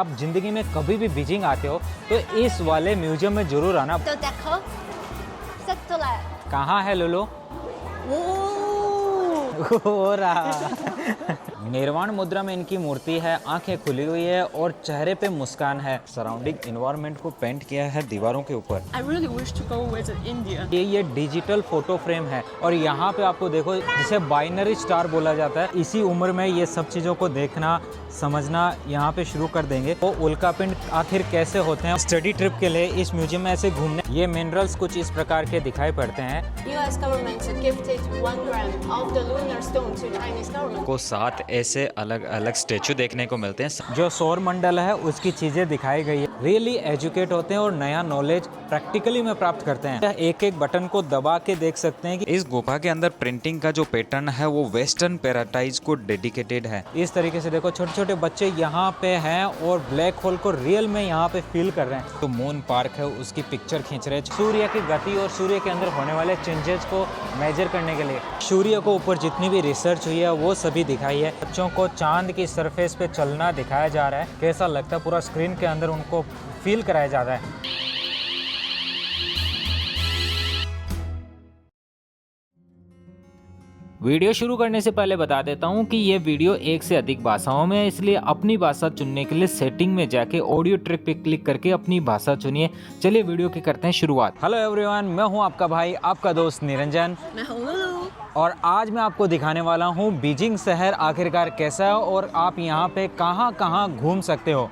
आप जिंदगी में कभी भी बीजिंग आते हो तो इस वाले म्यूजियम में जरूर आना। तो देखो सब तो लाया। कहाँ है लोलो? हो रहा। निर्वाण मुद्रा में इनकी मूर्ति है, आंखें खुली हुई है और चेहरे पे मुस्कान है। सराउंडिंग इन्वायरमेंट को पेंट किया है दीवारों के ऊपर। I really wish to go visit India. ये डिजिटल फोटो फ्रेम है और यहाँ पे आपको देखो जिसे बाइनरी स्टार बोला जाता है। इसी उम्र में ये सब चीज़ों को देखना समझना यहाँ पे शुरू कर देंगे। वो उल्कापिंड आखिर कैसे होते हैं, स्टडी ट्रिप के लिए इस म्यूजियम में ऐसे घूमने। ये मिनरल्स कुछ इस प्रकार के दिखाई पड़ते हैं। US government gifted 1 gram of the lunar stone to Chinese government. को 7 ऐसे अलग अलग स्टेचू देखने को मिलते हैं। जो सौर मंडल है उसकी चीजें दिखाई गई है। रियली एजुकेट होते हैं और नया नॉलेज प्रैक्टिकली में प्राप्त करते हैं। एक एक बटन को दबा के देख सकते हैं कि इस गुफा के अंदर प्रिंटिंग का जो पैटर्न है वो वेस्टर्न पैराडाइज को डेडिकेटेड है। इस तरीके से देखो छोटे छोटे बच्चे यहाँ पे हैं और ब्लैक होल को रियल में यहाँ पे फील कर रहे हैं। तो मून पार्क है उसकी पिक्चर खींच रहे हैं सूर्य की गति और सूर्य के अंदर होने वाले चेंजेस को मेजर करने के लिए। सूर्य को ऊपर जितनी भी रिसर्च हुई है वो सभी दिखाई है। बच्चों को चांद की सरफेस पे चलना दिखाया जा रहा है। कैसा लगता है, पूरा स्क्रीन के अंदर उनको फील कराया जा रहा है। वीडियो शुरू करने से पहले बता देता हूँ कि ये वीडियो एक से अधिक भाषाओं में है, इसलिए अपनी भाषा चुनने के लिए सेटिंग में जाके ऑडियो ट्रैक पे क्लिक करके अपनी भाषा चुनिए। चलिए वीडियो की करते हैं शुरुआत। हेलो एवरीवन, मैं हूँ आपका भाई आपका दोस्त निरंजन। मैं हूँ लुलु। और आज मैं आपको दिखाने वाला हूँ बीजिंग शहर आखिरकार कैसा है और आप यहाँ पे कहाँ कहाँ घूम सकते हो।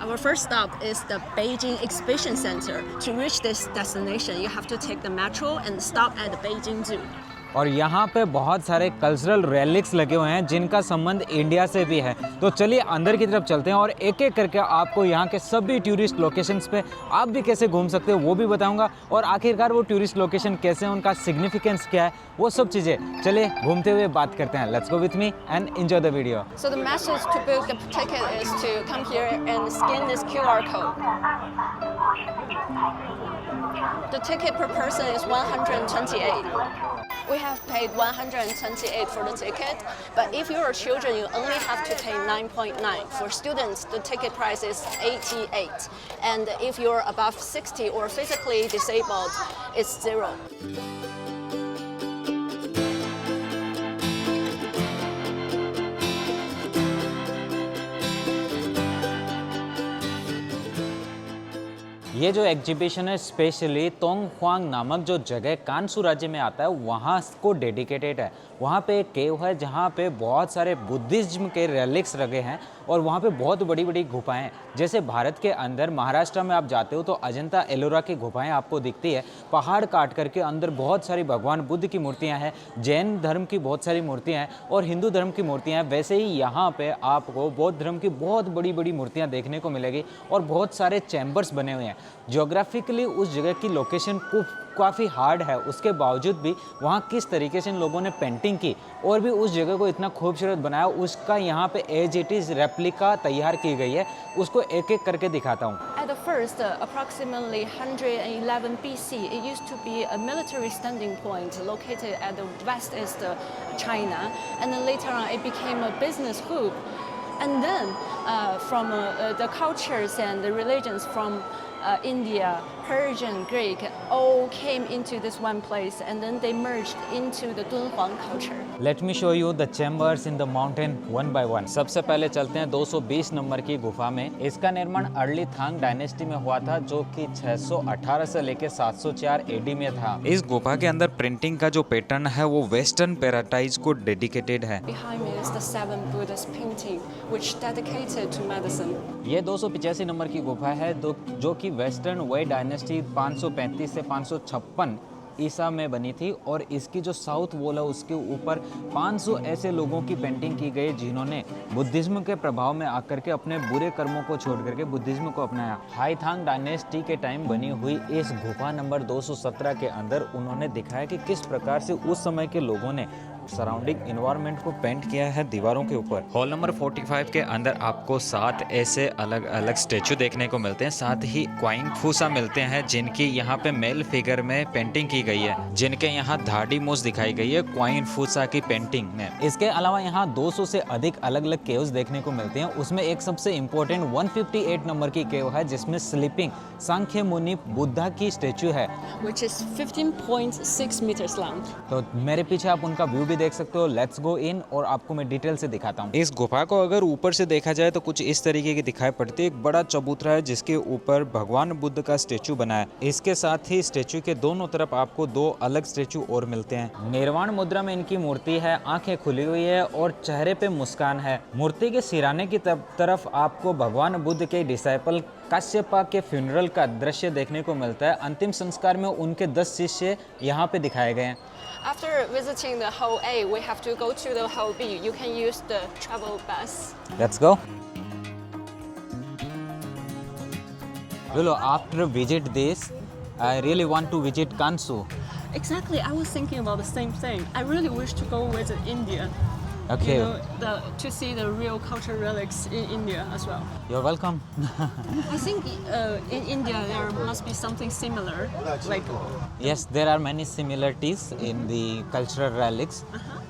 Our first stop is the Beijing Exhibition Center. To reach this destination, you have to take the metro and stop at the Beijing Zoo. और यहाँ पे बहुत सारे कल्चरल रेलिक्स लगे हुए हैं जिनका संबंध इंडिया से भी है। तो चलिए अंदर की तरफ चलते हैं और एक एक करके आपको यहाँ के सभी टूरिस्ट लोकेशंस पे आप भी कैसे घूम सकते हो वो भी बताऊंगा और आखिरकार वो टूरिस्ट लोकेशन कैसे हैं, उनका सिग्निफिकेंस क्या है, वो सब चीज़ें। चलिए घूमते हुए बात करते हैं। Let's go with me and enjoy the video. So the message to book the ticket is to come here and scan this QR code. The ticket per person is 128. We have paid 128 for the ticket, but if you are children, you only have to pay 9.9. For students, the ticket price is 88. And if you're above 60 or physically disabled, it's 0. ये जो exhibition है specially तोंग ख्वांग नामक जो जगह कानसू राज्य में आता है वहाँ को डेडिकेटेड है। वहाँ पे एक केव है जहाँ पे बहुत सारे बुद्धिज्म के रेलिक्स लगे हैं और वहाँ पे बहुत बड़ी बड़ी गुफाएं हैं। जैसे भारत के अंदर महाराष्ट्र में आप जाते हो तो अजंता एलोरा की गुफाएं आपको दिखती है। पहाड़ काट करके अंदर बहुत सारी भगवान बुद्ध की मूर्तियाँ हैं, जैन धर्म की बहुत सारी मूर्तियाँ हैं और हिंदू धर्म की मूर्तियाँ हैं। वैसे ही यहाँ पे आपको बौद्ध धर्म की बहुत बड़ी बड़ी मूर्तियाँ देखने को मिलेगी और बहुत सारे चैम्बर्स बने हुए हैं। ज्योग्राफिकली उस जगह की लोकेशन को काफ़ी हार्ड है, उसके बावजूद भी वहाँ किस तरीके से इन लोगों ने पेंटिंग की और भी उस जगह को इतना खूबसूरत बनाया, उसका यहाँ पे एज इट इज़ रेप्लिका तैयार की गई है। उसको एक एक करके दिखाता हूँ। At the first, approximately 111 BC, it used to be a military standing point located at the west-east China, and then later on it became a business hub. And then from the cultures and the religions from India, Persian, Greek, all came into this one place, and then they merged into the Dunhuang culture. Let me show you the chambers in the mountain one by one. सबसे पहले चलते हैं 220 number की गुफा में। इसका निर्माण early थांग dynasty में हुआ था जो कि 618 से लेकर 704 एडी में था। इस गुफा के अंदर प्रिंटिंग का जो पैटर्न है वो वेस्टर्न पैराडाइज को डेडिकेटेड है। Behind me is the 7 Buddhist painting, which dedicated to medicine. ये 285 नंबर की गुफा है जो कि वेस्टर्न वै डायनेस्टी 535 से 556 ईसा में बनी थी और इसकी जो साउथ वॉल है उसके ऊपर 500 ऐसे लोगों की पेंटिंग की गई जिन्होंने बुद्धिज्म के प्रभाव में आकर के अपने बुरे कर्मों को छोड़ करके बुद्धिज्म को अपनाया। हाईथांग डायनेस्टी के टाइम बनी हुई इस गुफा नंबर 217 के अंदर उन्होंने दिखाया कि किस प्रकार से उस समय के लोगों ने सराउंडिंग इन्वायरमेंट को पेंट किया है दीवारों के ऊपर। हॉल नंबर 45 के अंदर आपको 7 ऐसे अलग अलग स्टेचू देखने को मिलते हैं, साथ ही क्वाइन फूसा मिलते हैं जिनकी यहाँ पे मेल फिगर में पेंटिंग की गई है, जिनके यहाँ धाड़ी मूछ दिखाई गई है क्वाइन फूसा की पेंटिंग में। इसके अलावा यहाँ 200 से अधिक अलग अलग केव्स देखने को मिलते हैं। उसमें एक सबसे इम्पोर्टेंट 158 नंबर की केव है जिसमें स्लीपिंग सांख्य मुनि बुद्धा की स्टेचू है, which is 15.6 meters long. तो मेरे पीछे आप उनका व्यू भी देख सकते हो। लेट्स गो इन और आपको मैं डिटेल से दिखाता हूँ। इस गुफा को अगर ऊपर से देखा जाए तो कुछ इस तरीके की दिखाई पड़ती है। एक बड़ा चबूतरा है जिसके ऊपर भगवान बुद्ध का स्टेचू बना है। इसके साथ ही स्टेचू के दोनों तरफ आपको 2 अलग स्टेचू और मिलते हैं। निर्वाण मुद्रा में इनकी मूर्ति है, आंखें खुली हुई है और चेहरे पे मुस्कान है। मूर्ति के सिराने की तरफ आपको भगवान बुद्ध के डिसाइपल काश्यपा के फ्यूनरल का दृश्य देखने को मिलता है। अंतिम संस्कार में उनके 10 शिष्य यहाँ पे दिखाए गए हैं। After visiting the hall A, we have to go to the hall B. You can use the travel bus. Let's go. Lulu, after visit this, I really want to visit Kansu. Exactly, I was thinking about the same thing. I really wish to go visit India. Okay. You know, to see the real cultural relics in India as well. You're welcome. I think in India there must be something similar, like Yes, there are many similarities in the cultural relics,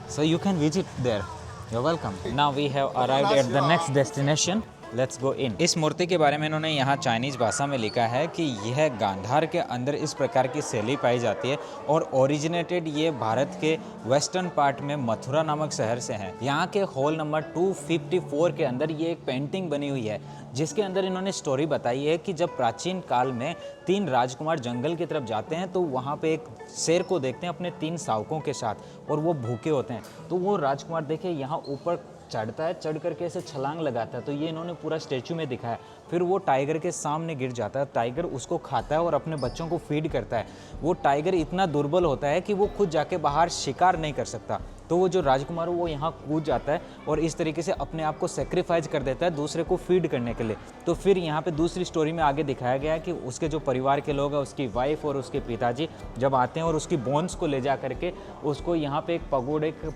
so you can visit there. You're welcome. Now we have arrived at the next destination. Let's go in. इस मूर्ति के बारे में इन्होंने यहाँ Chinese भाषा में लिखा है कि यह गांधार के अंदर इस प्रकार की शैली पाई जाती है और ओरिजिनेटेड ये भारत के वेस्टर्न पार्ट में मथुरा नामक शहर से है। यहाँ के हॉल नंबर 254 के अंदर ये एक पेंटिंग बनी हुई है जिसके अंदर इन्होंने स्टोरी बताई है कि जब प्राचीन काल में 3 राजकुमार जंगल की तरफ जाते हैं तो वहाँ पे एक शेर को देखते हैं अपने 3 शावकों के साथ और वो भूखे होते हैं। तो वो राजकुमार देखे यहाँ ऊपर चढ़ता है, चढ़ करके ऐसे छलांग लगाता है, तो ये इन्होंने पूरा स्टेचू में दिखाया। फिर वो टाइगर के सामने गिर जाता है, टाइगर उसको खाता है और अपने बच्चों को फीड करता है। वो टाइगर इतना दुर्बल होता है कि वो खुद जाके बाहर शिकार नहीं कर सकता, तो वो जो राजकुमार वो यहाँ कूद जाता है और इस तरीके से अपने आप को सेक्रीफाइस कर देता है दूसरे को फीड करने के लिए। तो फिर यहाँ पे दूसरी स्टोरी में आगे दिखाया गया है कि उसके जो परिवार के लोग हैं, उसकी वाइफ और उसके पिताजी जब आते हैं और उसकी बोन्स को ले जा करके उसको यहाँ पे एक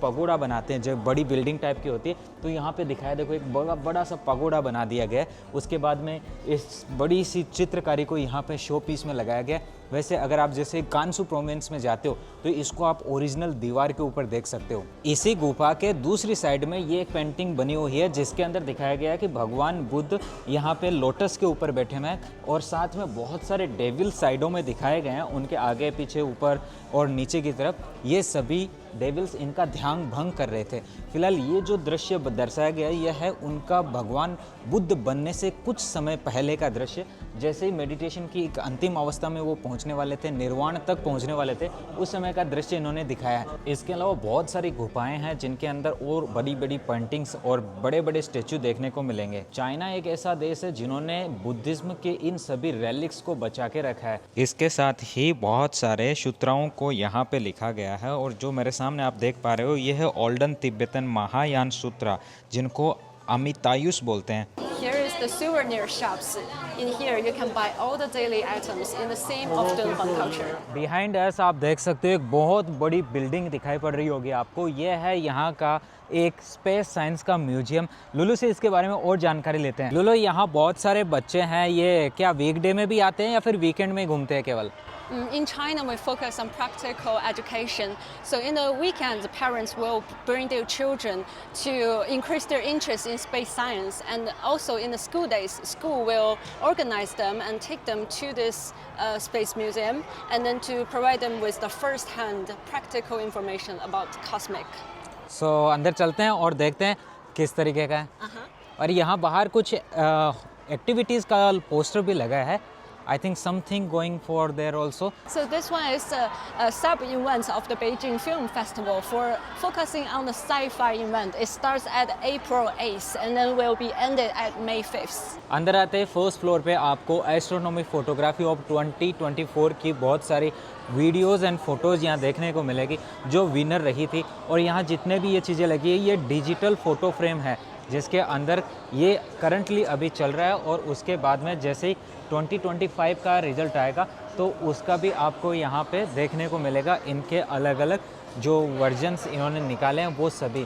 पगोड़ा बनाते हैं, जो बड़ी बिल्डिंग टाइप की होती है। तो यहाँ पे दिखाया, देखो एक बड़ा सा पगोड़ा बना दिया गया है। उसके बाद में इस बड़ी सी चित्रकारी को यहाँ पे शो पीस में लगाया गया। वैसे अगर आप जैसे कांसू प्रोविंस में जाते हो तो इसको आप ओरिजिनल दीवार के ऊपर देख सकते हो। इसी गुफा के दूसरी साइड में ये एक पेंटिंग बनी हुई है जिसके अंदर दिखाया गया है कि भगवान बुद्ध यहाँ पे लोटस के ऊपर बैठे हुए हैं और साथ में बहुत सारे डेविल साइडों में दिखाए गए हैं, उनके आगे पीछे ऊपर और नीचे की तरफ। ये सभी डेविल्स इनका ध्यान भंग कर रहे थे। फिलहाल ये जो दृश्य दर्शाया गया यह है उनका भगवान बुद्ध बनने से कुछ समय पहले का दृश्य। जैसे ही मेडिटेशन की एक अंतिम अवस्था में वो पहुंचने वाले थे, निर्वाण तक पहुंचने वाले थे, उस समय का दृश्य इन्होंने दिखाया है। इसके अलावा बहुत सारी गुफाएं हैं जिनके अंदर और बड़ी बड़ी पेंटिंग्स और बड़े बड़े स्टेचू देखने को मिलेंगे। चाइना एक ऐसा देश है जिन्होंने बुद्धिज्म के इन सभी रेलिक्स को बचा के रखा है। इसके साथ ही बहुत सारे सूत्राओं को यहाँ पे लिखा गया है और जो मेरे सामने आप देख पा रहे हो ये है ओल्डन तिब्बतन महायान सूत्रा, जिनको अमितायुस बोलते हैं। here is the souvenir shops. In here you can buy all the daily items in the same of Dunhuang culture. Behind us आप देख सकते हो एक बहुत बड़ी बिल्डिंग दिखाई पड़ रही होगी आपको। ये है यहाँ का एक स्पेस साइंस का म्यूजियम। लुलु से इसके बारे में और जानकारी लेते हैं। लुलु, यहाँ बहुत सारे बच्चे हैं, ये क्या वीकडे में भी आते हैं या फिर वीकेंड में घूमते हैं केवल? In China, we focus on practical education. So in the weekends, parents will bring their children to increase their interest in space science. And also in the school days, school will organize them and take them to this space museum and then to provide them with the first-hand practical information about cosmic. So अंदर चलते हैं और देखते हैं किस तरीके का है। और यहाँ बाहर कुछ एक्टिविटीज़ का पोस्टर भी लगा है। I think something going for there also. So this one is a sub-event of the Beijing Film Festival for focusing on the sci-fi event. It starts at April 8th and then will be ended at May 5th. अंदर आते हैं first floor पे आपको astronomy photography of 2024 की बहुत सारी videos and photos यहाँ देखने को मिलेगी जो विनर रही थी। और यहाँ जितने भी ये चीज़ें लगी है ये डिजिटल फ़ोटो फ्रेम है जिसके अंदर ये करंटली अभी चल रहा है और उसके बाद में जैसे ही 2025 का रिज़ल्ट आएगा तो उसका भी आपको यहाँ पे देखने को मिलेगा इनके अलग अलग जो वर्जन्स इन्होंने निकाले हैं वो सभी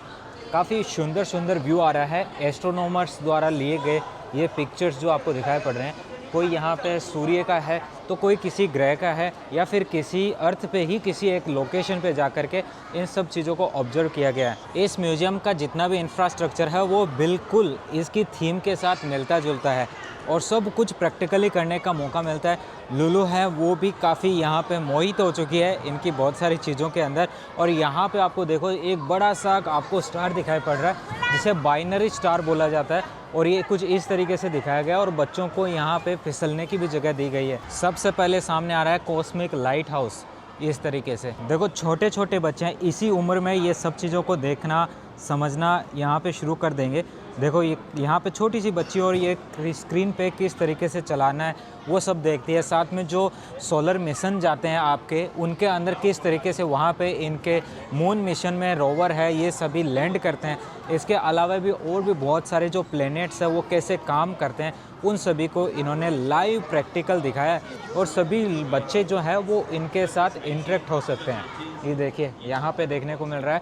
काफ़ी सुंदर सुंदर व्यू आ रहा है। एस्ट्रोनॉमर्स द्वारा लिए गए ये पिक्चर्स जो आपको दिखाई पड़ रहे हैं, कोई यहाँ पे सूर्य का है तो कोई किसी ग्रह का है या फिर किसी अर्थ पे ही किसी एक लोकेशन पे जा कर के इन सब चीज़ों को ऑब्जर्व किया गया है। इस म्यूज़ियम का जितना भी इंफ्रास्ट्रक्चर है वो बिल्कुल इसकी थीम के साथ मिलता जुलता है और सब कुछ प्रैक्टिकली करने का मौका मिलता है। लुलु है वो भी काफ़ी यहाँ पे मोहित हो चुकी है इनकी बहुत सारी चीज़ों के अंदर। और यहाँ पे आपको देखो एक बड़ा सा आपको स्टार दिखाई पड़ रहा है जिसे बाइनरी स्टार बोला जाता है और ये कुछ इस तरीके से दिखाया गया और बच्चों को यहाँ पे फिसलने की भी जगह दी गई है। सबसे पहले सामने आ रहा है कॉस्मिक लाइट हाउस। इस तरीके से देखो छोटे छोटे बच्चे हैं, इसी उम्र में ये सब चीज़ों को देखना समझना यहाँ पे शुरू कर देंगे। देखो ये यहाँ पे छोटी सी बच्ची और ये स्क्रीन पे किस तरीके से चलाना है वो सब देखती है। साथ में जो सोलर मिशन जाते हैं आपके, उनके अंदर किस तरीके से वहाँ पे इनके मून मिशन में रोवर है ये सभी लैंड करते हैं। इसके अलावा भी और भी बहुत सारे जो प्लैनेट्स हैं वो कैसे काम करते हैं उन सभी को इन्होंने लाइव प्रैक्टिकल दिखाया है और सभी बच्चे जो है वो इनके साथ इंटरेक्ट हो सकते हैं। ये देखिए यहाँ पे देखने को मिल रहा है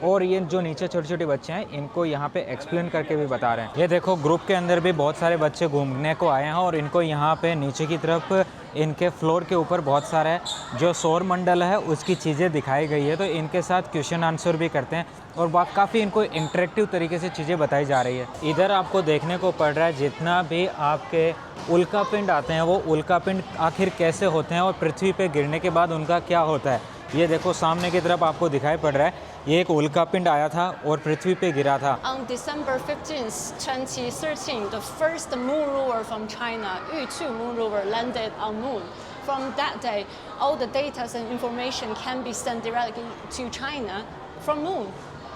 और ये जो नीचे छोटे छोटे बच्चे हैं इनको यहाँ पे एक्सप्लेन करके भी बता रहे हैं। ये देखो ग्रुप के अंदर भी बहुत सारे बच्चे घूमने को आए हैं और इनको यहाँ पे नीचे की तरफ इनके फ्लोर के ऊपर बहुत सारे जो सौर मंडल है उसकी चीज़ें दिखाई गई है, तो इनके साथ क्वेश्चन आंसर भी करते हैं और काफ़ी इनको इंटरेक्टिव तरीके से चीज़ें बताई जा रही है। इधर आपको देखने को पड़ रहा है जितना भी आपके उल्कापिंड आते हैं वो उल्कापिंड आखिर कैसे होते हैं और पृथ्वी पे गिरने के बाद उनका क्या होता है। ये देखो सामने की तरफ आपको दिखाई पड़ रहा है ये एक उल्कापिंड आया था और पृथ्वी पे गिरा था। On December 15th, 2013, the first moon rover from China, Yu-2 moon rover, landed on moon. From that day, all the data and information can be sent directly to China from moon.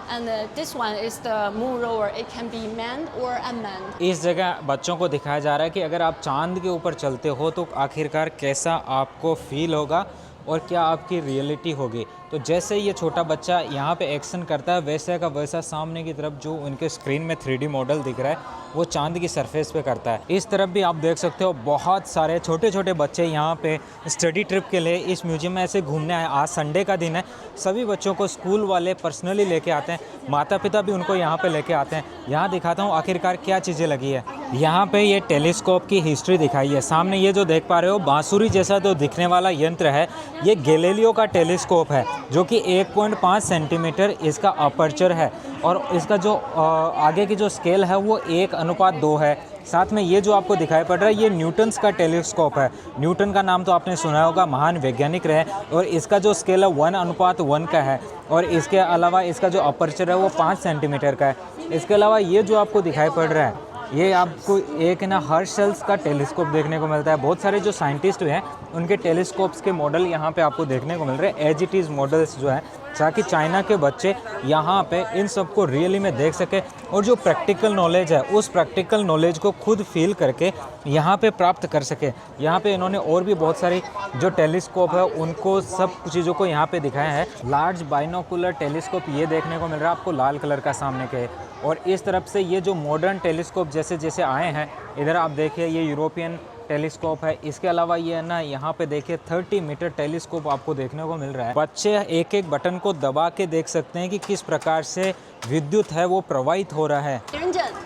And this one is the moon rover. It can be manned or unmanned. इस जगह बच्चों को दिखाया जा रहा है कि अगर आप चांद के ऊपर चलते हो तो आखिरकार कैसा आपको फील होगा और क्या आपकी रियलिटी होगी। तो जैसे ये छोटा बच्चा यहाँ पे एक्शन करता है वैसे का वैसा सामने की तरफ जो उनके स्क्रीन में 3D मॉडल दिख रहा है वो चांद की सरफेस पे करता है। इस तरफ भी आप देख सकते हो बहुत सारे छोटे छोटे बच्चे यहाँ पे स्टडी ट्रिप के लिए इस म्यूजियम में ऐसे घूमने आए। आज संडे का दिन है, सभी बच्चों को स्कूल वाले पर्सनली लेके आते हैं, माता पिता भी उनको यहाँ पे लेके आते हैं। यहाँ दिखाता हूँ आखिरकार क्या चीज़ें लगी है। यहाँ पे ये टेलीस्कोप की हिस्ट्री दिखाई है। सामने ये जो देख पा रहे हो बांसुरी जैसा जो दिखने वाला यंत्र है ये गैलीलियो का टेलीस्कोप है जो कि 1.5 सेंटीमीटर इसका अपर्चर है और इसका जो आगे की जो स्केल है वो 1:2 है। साथ में ये जो आपको दिखाई पड़ रहा है ये न्यूटन्स का टेलीस्कोप है। न्यूटन का नाम तो आपने सुना होगा, महान वैज्ञानिक रहे, और इसका जो स्केल है 1:1 का है और इसके अलावा इसका जो अपर्चर है वो 5 सेंटीमीटर का है। इसके अलावा ये जो आपको दिखाई पड़ रहा है ये आपको एक ना हर्शल्स का टेलीस्कोप देखने को मिलता है। बहुत सारे जो साइंटिस्ट हैं उनके टेलीस्कोप्स के मॉडल यहाँ पे आपको देखने को मिल रहे हैं, एज इट इज़ मॉडल्स जो है, ताकि चाइना के बच्चे यहाँ पे इन सबको रियली में देख सके और जो प्रैक्टिकल नॉलेज है उस प्रैक्टिकल नॉलेज को खुद फील करके यहाँ पे प्राप्त कर सके। यहाँ पे इन्होंने और भी बहुत सारी जो टेलीस्कोप है उनको सब चीज़ों को यहाँ पे दिखाया है। लार्ज बाइनोकुलर टेलीस्कोप ये देखने को मिल रहा है आपको लाल कलर का सामने के, और इस तरफ से ये जो मॉडर्न टेलीस्कोप जैसे जैसे आए हैं इधर आप देखिए ये यूरोपियन टेलीस्कोप है। इसके अलावा ये ना यहाँ पे देखिए 30 मीटर टेलीस्कोप आपको देखने को मिल रहा है। बच्चे एक एक बटन को दबा के देख सकते हैं कि किस प्रकार से विद्युत है वो प्रवाहित हो रहा है। निरंजन,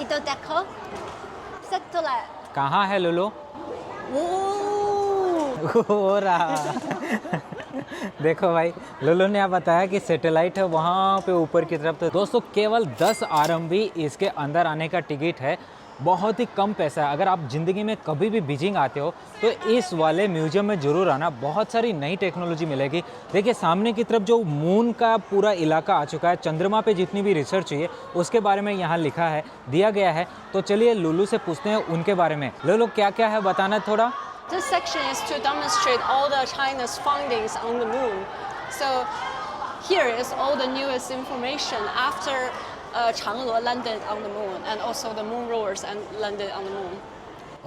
इधर देखो, सैटेलाइट कहाँ है लुलु? हो रहा देखो भाई लुलु ने आप बताया कि सैटेलाइट है वहाँ पे ऊपर की तरफ। तो दोस्तों केवल 10 RMB इसके अंदर आने का टिकट है, बहुत ही कम पैसा है। अगर आप ज़िंदगी में कभी भी बीजिंग आते हो तो इस वाले म्यूजियम में ज़रूर आना, बहुत सारी नई टेक्नोलॉजी मिलेगी। देखिए सामने की तरफ जो मून का पूरा इलाका आ चुका है, चंद्रमा पे जितनी भी रिसर्च हुई है उसके बारे में यहाँ लिखा है, दिया गया है। तो चलिए लुलु से पूछते हैं उनके बारे में। लुलु क्या क्या है बताना थोड़ा। This section is to demonstrate all the China's findings on the moon. So here is all the newest information after Chang'e landed on the moon, and also the moon rovers and landed on the moon.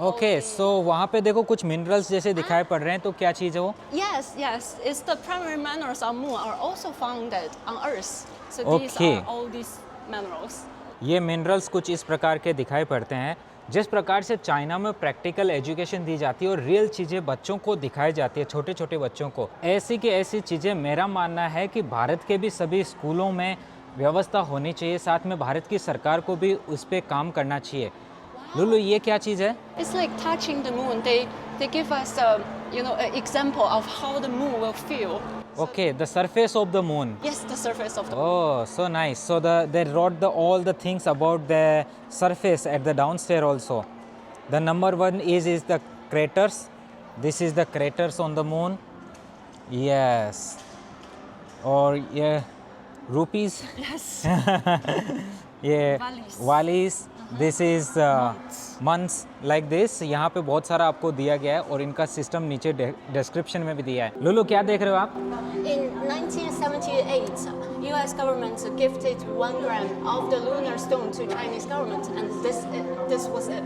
Okay so वहाँ पे देखो कुछ minerals जैसे दिखाई पड़ रहे हैं, तो क्या चीज़ है वो? Yes, yes. It's the primary minerals on moon are also found on Earth. So these Okay. are all these minerals. ये मिनरल्स कुछ इस प्रकार के दिखाई पड़ते हैं जिस प्रकार से चाइना में प्रैक्टिकल एजुकेशन दी जाती है और रियल चीज़ें बच्चों को दिखाई जाती है, छोटे छोटे बच्चों को, ऐसी की ऐसी चीज़ें मेरा मानना है कि भारत के भी सभी स्कूलों में व्यवस्था होनी चाहिए, साथ में भारत की सरकार को भी उस पर काम करना चाहिए। लुलु, ये क्या चीज़ है? It's like touching the moon. They give us an example of how the moon will feel. Okay, the surface of the moon. Yes, the surface of the moon. Oh, so nice. So they wrote all the things about the surface at the downstairs also. The number one is the craters. This is the craters on the moon. Yes. Or yeah, rupees. Yes. Yeah, Valleys. valleys. This is months like this. यहाँ पे बहुत सारा आपको दिया गया है और इनका सिस्टम नीचे डिस्क्रिप्शन में भी दिया है। लुलु, क्या देख रहे हो आप? In 1978, U.S. government gifted 1 gram of the lunar stone to Chinese government, and this was it.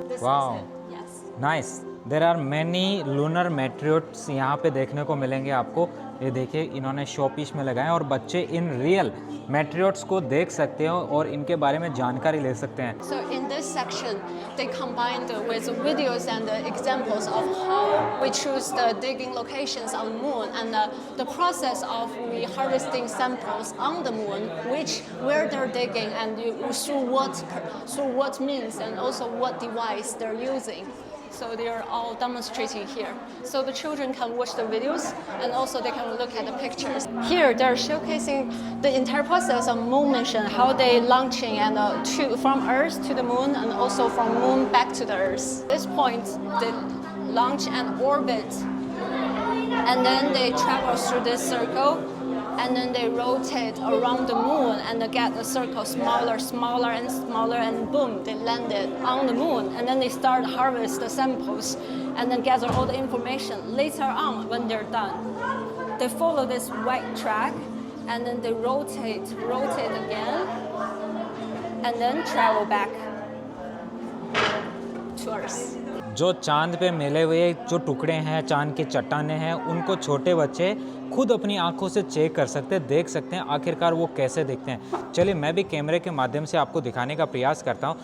This Wow. was it. Yes. Nice. There are many lunar meteorites यहाँ पे देखने को मिलेंगे आपको। ये देखिए, इन्होंने शो पीस में लगाए और बच्चे इन रियल मेट्रियोट्स को देख सकते हैं और इनके बारे में जानकारी ले सकते हैं। So in this section, they combined with videos and examples of how we choose the digging locations on the moon and the process of we harvesting samples on the moon, where they're digging and through what means and also what device they're using. So they are all demonstrating here. So the children can watch the videos and also they can look at the pictures. Here they're showcasing the entire process of moon mission, how they launching and from Earth to the moon and also from moon back to the Earth. At this point, they launch and orbit, and then they travel through this circle, and then they rotate around the moon and they get the circle smaller, smaller and smaller, and boom, they landed on the moon. And then they start harvest the samples and then gather all the information. Later on, when they're done, they follow this white track and then they rotate again, and then travel back to Earth. जो चांद पे मिले हुए जो टुकड़े हैं, चांद की चट्टानें हैं, उनको छोटे बच्चे खुद अपनी आंखों से चेक कर सकते हैं, देख सकते हैं आखिरकार वो कैसे दिखते हैं। चलिए मैं भी कैमरे के माध्यम से आपको दिखाने का प्रयास करता हूँ।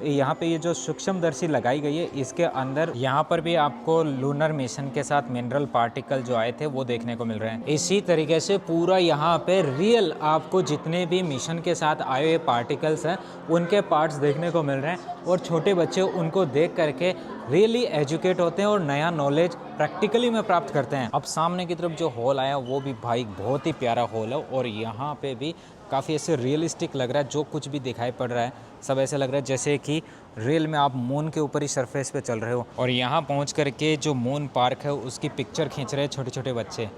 यहाँ पे ये जो सूक्ष्मदर्शी लगाई गई है, इसके अंदर यहाँ पर भी आपको लूनर मिशन के साथ मिनरल पार्टिकल जो आए थे वो देखने को मिल रहे हैं। इसी तरीके से पूरा यहाँ पे रियल आपको जितने भी मिशन के साथ आए हुए पार्टिकल्स हैं उनके पार्ट्स देखने को मिल रहे हैं और छोटे बच्चे उनको देख करके रियली एजुकेट होते हैं और नया नॉलेज प्रैक्टिकली में प्राप्त करते हैं। अब सामने की तरफ जो हॉल आया वो भी भाई बहुत ही प्यारा हॉल है और यहाँ पे भी काफ़ी ऐसे रियलिस्टिक लग रहा है। जो कुछ भी दिखाई पड़ रहा है सब ऐसे लग रहा है जैसे कि रियल में आप मून के ऊपर ही सरफेस पे चल रहे हो। और यहाँ पहुँच करके जो मून पार्क है उसकी पिक्चर खींच रहे हैं छोटे छोटे बच्चे।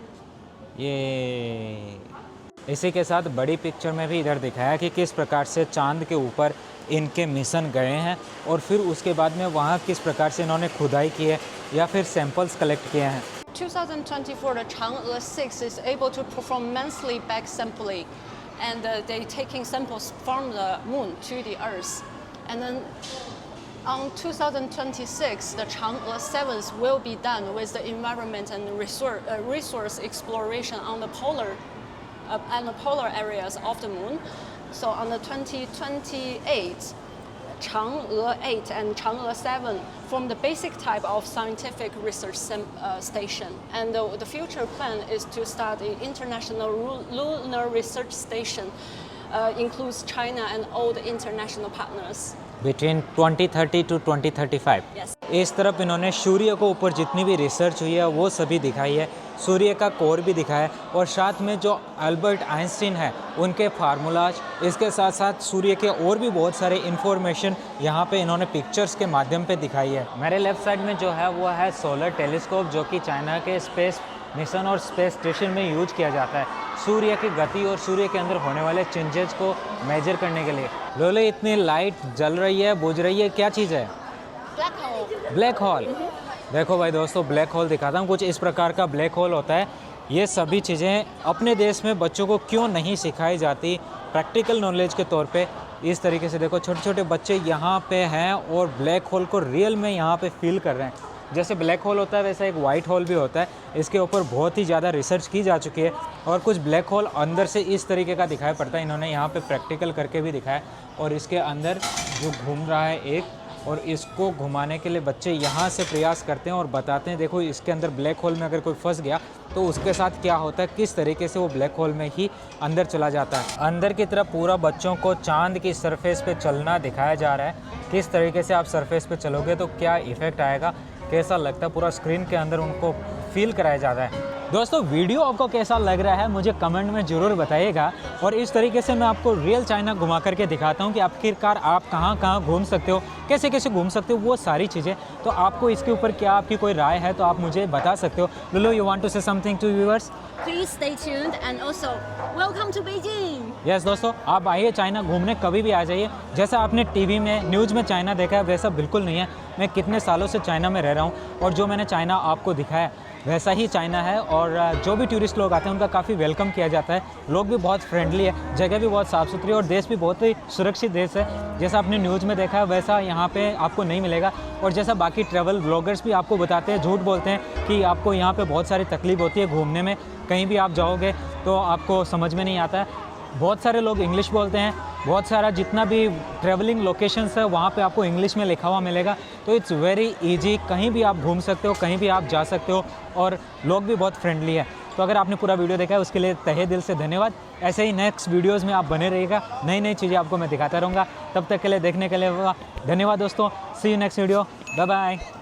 ये इसी के साथ बड़ी पिक्चर में भी इधर दिखाया कि किस प्रकार से चांद के ऊपर इनके मिशन गए हैं और फिर उसके बाद में वहाँ किस प्रकार से इन्होंने खुदाई की है या फिर सैंपल्स कलेक्ट किए हैं। 2024, the Chang'e 6 is able to perform monthly back sampling, and they're taking samples from the moon to the Earth. And then on 2026, the Chang'e 7 will be done with the environment and resource exploration on the polar areas of the moon. So on the 2028, Chang'e 8 and Chang'e 7 form the basic type of scientific research station. And the future plan is to start an international lunar research station, includes China and all the international partners. Between 2030 to 2035। Yes. इस तरफ इन्होंने सूर्य को ऊपर जितनी भी research हुई है वो सभी दिखाई है, सूर्य का कोर भी दिखाया है और साथ में जो अल्बर्ट आइंस्टीन है उनके फार्मूलाज, इसके साथ साथ सूर्य के और भी बहुत सारे इन्फॉर्मेशन यहाँ पे इन्होंने पिक्चर्स के माध्यम पे दिखाई है। मेरे लेफ्ट साइड में जो है वो है सोलर टेलीस्कोप, जो कि चाइना के स्पेस मिशन और स्पेस स्टेशन में यूज किया जाता है सूर्य की गति और सूर्य के अंदर होने वाले चेंजेस को मेजर करने के लिए। लोले, इतनी लाइट जल रही है, बुझ रही है, क्या चीज़ है? Black hole. Black hole. देखो भाई दोस्तों, ब्लैक होल दिखाता हूँ। कुछ इस प्रकार का ब्लैक होल होता है। ये सभी चीज़ें अपने देश में बच्चों को क्यों नहीं सिखाई जाती प्रैक्टिकल नॉलेज के तौर पे। इस तरीके से देखो छोटे छोटे बच्चे यहाँ पे हैं और ब्लैक होल को रियल में यहाँ पे फील कर रहे हैं। जैसे ब्लैक होल होता है वैसा एक वाइट होल भी होता है। इसके ऊपर बहुत ही ज़्यादा रिसर्च की जा चुकी है और कुछ ब्लैक होल अंदर से इस तरीके का दिखाई पड़ता है। इन्होंने यहाँ पे प्रैक्टिकल करके भी दिखाया और इसके अंदर जो घूम रहा है एक और इसको घुमाने के लिए बच्चे यहाँ से प्रयास करते हैं और बताते हैं देखो इसके अंदर ब्लैक होल में अगर कोई फंस गया तो उसके साथ क्या होता है, किस तरीके से वो ब्लैक होल में ही अंदर चला जाता है। अंदर की तरफ पूरा बच्चों को चांद की सरफेस पे चलना दिखाया जा रहा है, किस तरीके से आप सरफेस पे चलोगे तो क्या इफ़ेक्ट आएगा, कैसा लगता है, पूरा स्क्रीन के अंदर उनको फील कराया जाता है। दोस्तों वीडियो आपको कैसा लग रहा है मुझे कमेंट में ज़रूर बताइएगा। और इस तरीके से मैं आपको रियल चाइना घुमा करके दिखाता हूँ कि आखिरकार आप कहाँ कहाँ घूम सकते हो, कैसे कैसे घूम सकते हो, वो सारी चीज़ें। तो आपको इसके ऊपर क्या आपकी कोई राय है तो आप मुझे बता सकते हो। Lulu, you want to say something to viewers? Please stay tuned and also welcome to Beijing. Yes दोस्तों, आप आइए चाइना घूमने, कभी भी आ जाइए। जैसा आपने टीवी में न्यूज़ में चाइना देखा है वैसा बिल्कुल नहीं है। मैं कितने सालों से चाइना में रह रहा हूँ और जो मैंने चाइना आपको दिखाया वैसा ही चाइना है। और जो भी टूरिस्ट लोग आते हैं उनका काफ़ी वेलकम किया जाता है, लोग भी बहुत फ्रेंडली है, जगह भी बहुत साफ़ सुथरी है और देश भी बहुत ही सुरक्षित देश है। जैसा आपने न्यूज़ में देखा है वैसा यहाँ पे आपको नहीं मिलेगा। और जैसा बाकी ट्रैवल ब्लॉगर्स भी आपको बताते हैं, झूठ बोलते हैं कि आपको यहाँ पे बहुत सारी तकलीफ होती है घूमने में, कहीं भी आप जाओगे तो आपको समझ में नहीं आता है। बहुत सारे लोग इंग्लिश बोलते हैं, बहुत सारा जितना भी ट्रैवलिंग लोकेशंस है वहाँ पे आपको इंग्लिश में लिखा हुआ मिलेगा। तो इट्स वेरी इजी, कहीं भी आप घूम सकते हो, कहीं भी आप जा सकते हो और लोग भी बहुत फ्रेंडली है। तो अगर आपने पूरा वीडियो देखा है उसके लिए तहे दिल से धन्यवाद। ऐसे ही नेक्स्ट वीडियोज़ में आप बने रहिएगा, नई नई चीज़ें आपको मैं दिखाता रहूँगा। तब तक के लिए देखने के लिए धन्यवाद दोस्तों। See you next video, bye bye.